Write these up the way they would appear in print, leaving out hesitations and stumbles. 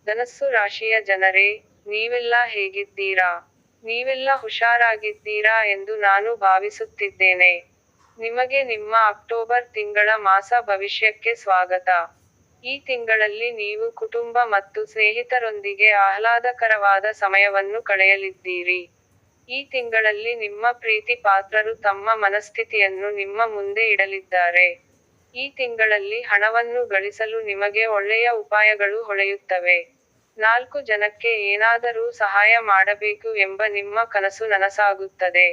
ಧನಸ್ಸು ರಾಶಿಯ ಜನರೇ, ನೀವೆಲ್ಲ ಹೇಗಿದ್ದೀರಾ? ನೀವೆಲ್ಲ ಹುಷಾರಾಗಿದ್ದೀರಾ ಎಂದು ನಾನು ಭಾವಿಸುತ್ತಿದ್ದೇನೆ. ನಿಮಗೆ ನಿಮ್ಮ ಅಕ್ಟೋಬರ್ ತಿಂಗಳ ಮಾಸ ಭವಿಷ್ಯಕ್ಕೆ ಸ್ವಾಗತ. ಈ ತಿಂಗಳಲ್ಲಿ ನೀವು ಕುಟುಂಬ ಮತ್ತು ಸ್ನೇಹಿತರೊಂದಿಗೆ ಆಹ್ಲಾದಕರವಾದ ಸಮಯವನ್ನು ಕಳೆಯಲಿದ್ದೀರಿ. ಈ ತಿಂಗಳಲ್ಲಿ ನಿಮ್ಮ ಪ್ರೀತಿ ಪಾತ್ರರು ತಮ್ಮ ಮನಸ್ಥಿತಿಯನ್ನು ನಿಮ್ಮ ಮುಂದೆ ಇಡಲಿದ್ದಾರೆ. ಈ ತಿಂಗಳಲ್ಲಿ ಹಣವನ್ನು ಗಳಿಸಲು ನಿಮಗೆ ಒಳ್ಳೆಯ ಉಪಾಯಗಳು ಹೊಳೆಯುತ್ತವೆ. 4 ಜನಕ್ಕೆ ಏನಾದರೂ ಸಹಾಯ ಮಾಡಬೇಕು ಎಂಬ ನಿಮ್ಮ ಕನಸು ನನಸಾಗುತ್ತದೆ.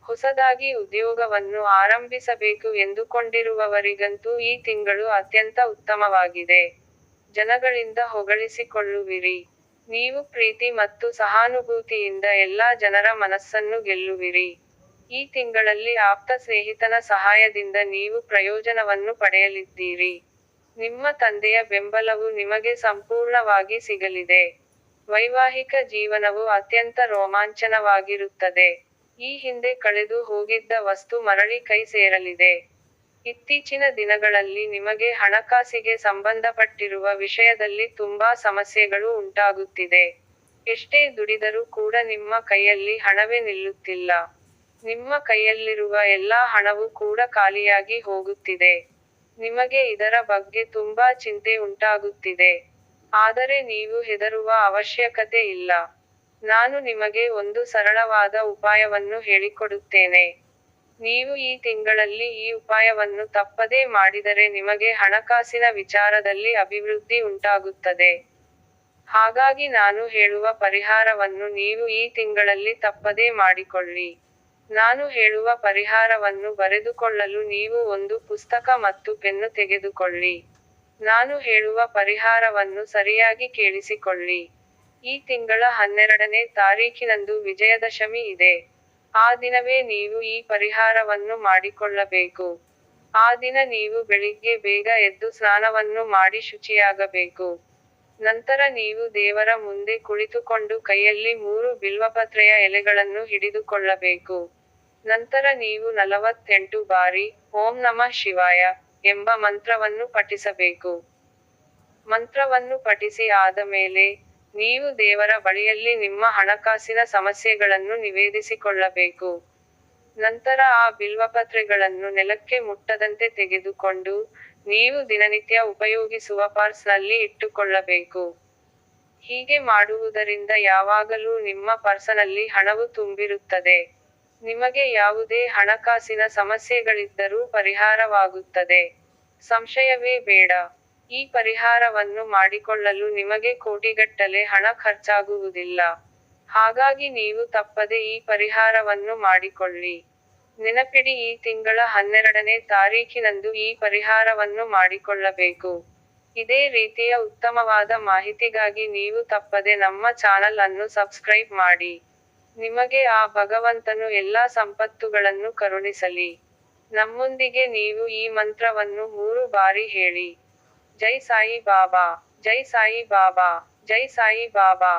ಹೊಸದಾಗಿ ಉದ್ಯೋಗವನ್ನು ಆರಂಭಿಸಬೇಕು ಎಂದುಕೊಂಡಿರುವವರಿಗಂತೂ ಈ ತಿಂಗಳು ಅತ್ಯಂತ ಉತ್ತಮವಾಗಿದೆ. ಜನಗಳಿಂದ ಹೊಗಳಿಸಿಕೊಳ್ಳುವಿರಿ. ನೀವು ಪ್ರೀತಿ ಮತ್ತು ಸಹಾನುಭೂತಿಯಿಂದ ಎಲ್ಲಾ ಜನರ ಮನಸ್ಸನ್ನು ಗೆಲ್ಲುವಿರಿ. ಈ ತಿಂಗಳಲ್ಲಿ ಆಪ್ತ ಸ್ನೇಹಿತನ ಸಹಾಯದಿಂದ ನೀವು ಪ್ರಯೋಜನವನ್ನು ಪಡೆಯಲಿದ್ದೀರಿ. ನಿಮ್ಮ ತಂದೆಯ ಬೆಂಬಲವು ನಿಮಗೆ ಸಂಪೂರ್ಣವಾಗಿ ಸಿಗಲಿದೆ. ವೈವಾಹಿಕ ಜೀವನವು ಅತ್ಯಂತ ರೋಮಾಂಚನವಾಗಿರುತ್ತದೆ. ಈ ಹಿಂದೆ ಕಳೆದು ಹೋಗಿದ್ದ ವಸ್ತು ಮರಳಿ ಕೈ ಸೇರಲಿದೆ. ಇತ್ತೀಚಿನ ದಿನಗಳಲ್ಲಿ ನಿಮಗೆ ಹಣಕಾಸಿಗೆ ಸಂಬಂಧಪಟ್ಟಿರುವ ವಿಷಯದಲ್ಲಿ ತುಂಬಾ ಸಮಸ್ಯೆಗಳು ಉಂಟಾಗುತ್ತಿದೆ. ಎಷ್ಟೇ ದುಡಿದರೂ ಕೂಡ ನಿಮ್ಮ ಕೈಯಲ್ಲಿ ಹಣವೇ ನಿಲ್ಲುತ್ತಿಲ್ಲ. ನಿಮ್ಮ ಕೈಯಲ್ಲಿರುವ ಎಲ್ಲಾ ಹಣವೂ ಕೂಡ ಖಾಲಿಯಾಗಿ ಹೋಗುತ್ತಿದೆ. ನಿಮಗೆ ಇದರ ಬಗ್ಗೆ ತುಂಬಾ ಚಿಂತೆ ಉಂಟಾಗುತ್ತಿದೆ. ಆದರೆ ನೀವು ಹೆದರುವ ಅವಶ್ಯಕತೆ ಇಲ್ಲ. ನಾನು ನಿಮಗೆ ಒಂದು ಸರಳವಾದ ಉಪಾಯವನ್ನು ಹೇಳಿಕೊಡುತ್ತೇನೆ. ನೀವು ಈ ತಿಂಗಳಲ್ಲಿ ಈ ಉಪಾಯವನ್ನು ತಪ್ಪದೇ ಮಾಡಿದರೆ ನಿಮಗೆ ಹಣಕಾಸಿನ ವಿಚಾರದಲ್ಲಿ ಅಭಿವೃದ್ಧಿ ಉಂಟಾಗುತ್ತದೆ. ಹಾಗಾಗಿ ನಾನು ಹೇಳುವ ಪರಿಹಾರವನ್ನು ನೀವು ಈ ತಿಂಗಳಲ್ಲಿ ತಪ್ಪದೇ ಮಾಡಿಕೊಳ್ಳಿ. ನಾನು ಹೇಳುವ ಪರಿಹಾರವನ್ನು ಬರೆದುಕೊಳ್ಳಲು ನೀವು ಒಂದು ಪುಸ್ತಕ ಮತ್ತು ಪೆನ್ನು ತೆಗೆದುಕೊಳ್ಳಿ. ನಾನು ಹೇಳುವ ಪರಿಹಾರವನ್ನು ಸರಿಯಾಗಿ ಕೇಳಿಸಿಕೊಳ್ಳಿ. ಈ ತಿಂಗಳ 12ನೇ ತಾರೀಖಿನಂದು ವಿಜಯದಶಮಿ ಇದೆ. ಆ ದಿನವೇ ನೀವು ಈ ಪರಿಹಾರವನ್ನು ಮಾಡಿಕೊಳ್ಳಬೇಕು. ಆ ದಿನ ನೀವು ಬೆಳಿಗ್ಗೆ ಬೇಗ ಎದ್ದು ಸ್ನಾನವನ್ನು ಮಾಡಿ ಶುಚಿಯಾಗಬೇಕು. ನಂತರ ನೀವು ದೇವರ ಮುಂದೆ ಕುಳಿತುಕೊಂಡು ಕೈಯಲ್ಲಿ 3 ಬಿಲ್ವಪತ್ರೆಯ ಎಲೆಗಳನ್ನು ಹಿಡಿದುಕೊಳ್ಳಬೇಕು. ನಂತರ ನೀವು 48 ಬಾರಿ ಓಂ ನಮಃ ಶಿವಾಯ ಎಂಬ ಮಂತ್ರವನ್ನು ಪಠಿಸಬೇಕು. ಮಂತ್ರವನ್ನು ಪಠಿಸಿ ಆದ ಮೇಲೆ, ನೀವು ದೇವರ ಬಳಿಯಲ್ಲಿ ನಿಮ್ಮ ಹಣಕಾಸಿನ ಸಮಸ್ಯೆಗಳನ್ನು ನಿವೇದಿಸಿಕೊಳ್ಳಬೇಕು. ನಂತರ ಆ ಬಿಲ್ವಪತ್ರೆಗಳನ್ನು ನೆಲಕ್ಕೆ ಮುಟ್ಟದಂತೆ ತೆಗೆದುಕೊಂಡು, ನೀವು ದಿನನಿತ್ಯ ಉಪಯೋಗಿಸುವ ಪರ್ಸ್ ನಲ್ಲಿ ಇಟ್ಟುಕೊಳ್ಳಬೇಕು. ಹೀಗೆ ಮಾಡುವುದರಿಂದ ಯಾವಾಗಲೂ ನಿಮ್ಮ ಪರ್ಸನಲ್ಲಿ ಹಣವು ತುಂಬಿರುತ್ತದೆ. ನಿಮಗೆ ಯಾವುದೇ ಹಣಕಾಸಿನ ಸಮಸ್ಯೆಗಳಿದ್ದರೂ ಪರಿಹಾರವಾಗುತ್ತದೆ. ಸಂಶಯವೇ ಬೇಡ. ಈ ಪರಿಹಾರವನ್ನು ಮಾಡಿಕೊಳ್ಳಲು ನಿಮಗೆ ಕೋಟಿಗಟ್ಟಲೆ ಹಣ ಖರ್ಚಾಗುವುದಿಲ್ಲ. ಹಾಗಾಗಿ ನೀವು ತಪ್ಪದೆ ಈ ಪರಿಹಾರವನ್ನು ಮಾಡಿಕೊಳ್ಳಿ. ನೆನಪಿಡಿ, ಈ ತಿಂಗಳ 12ನೇ ತಾರೀಖಿನಂದು ಈ ಪರಿಹಾರವನ್ನು ಮಾಡಿಕೊಳ್ಳಬೇಕು. ಇದೇ ರೀತಿಯ ಉತ್ತಮವಾದ ಮಾಹಿತಿಗಾಗಿ ನೀವು ತಪ್ಪದೆ ನಮ್ಮ ಚಾನಲ್ ಅನ್ನು ಸಬ್ಸ್ಕ್ರೈಬ್ ಮಾಡಿ. ನಿಮಗೆ ಆ ಭಗವಂತನು ಎಲ್ಲಾ ಸಂಪತ್ತುಗಳನ್ನು ಕರುಣಿಸಲಿ. ನಮ್ಮೊಂದಿಗೆ ನೀವು ಈ ಮಂತ್ರವನ್ನು 3 ಬಾರಿ ಹೇಳಿ. ಜೈ ಸಾಯಿ ಬಾಬಾ, ಜೈ ಸಾಯಿ ಬಾಬಾ, ಜೈ ಸಾಯಿ ಬಾಬಾ.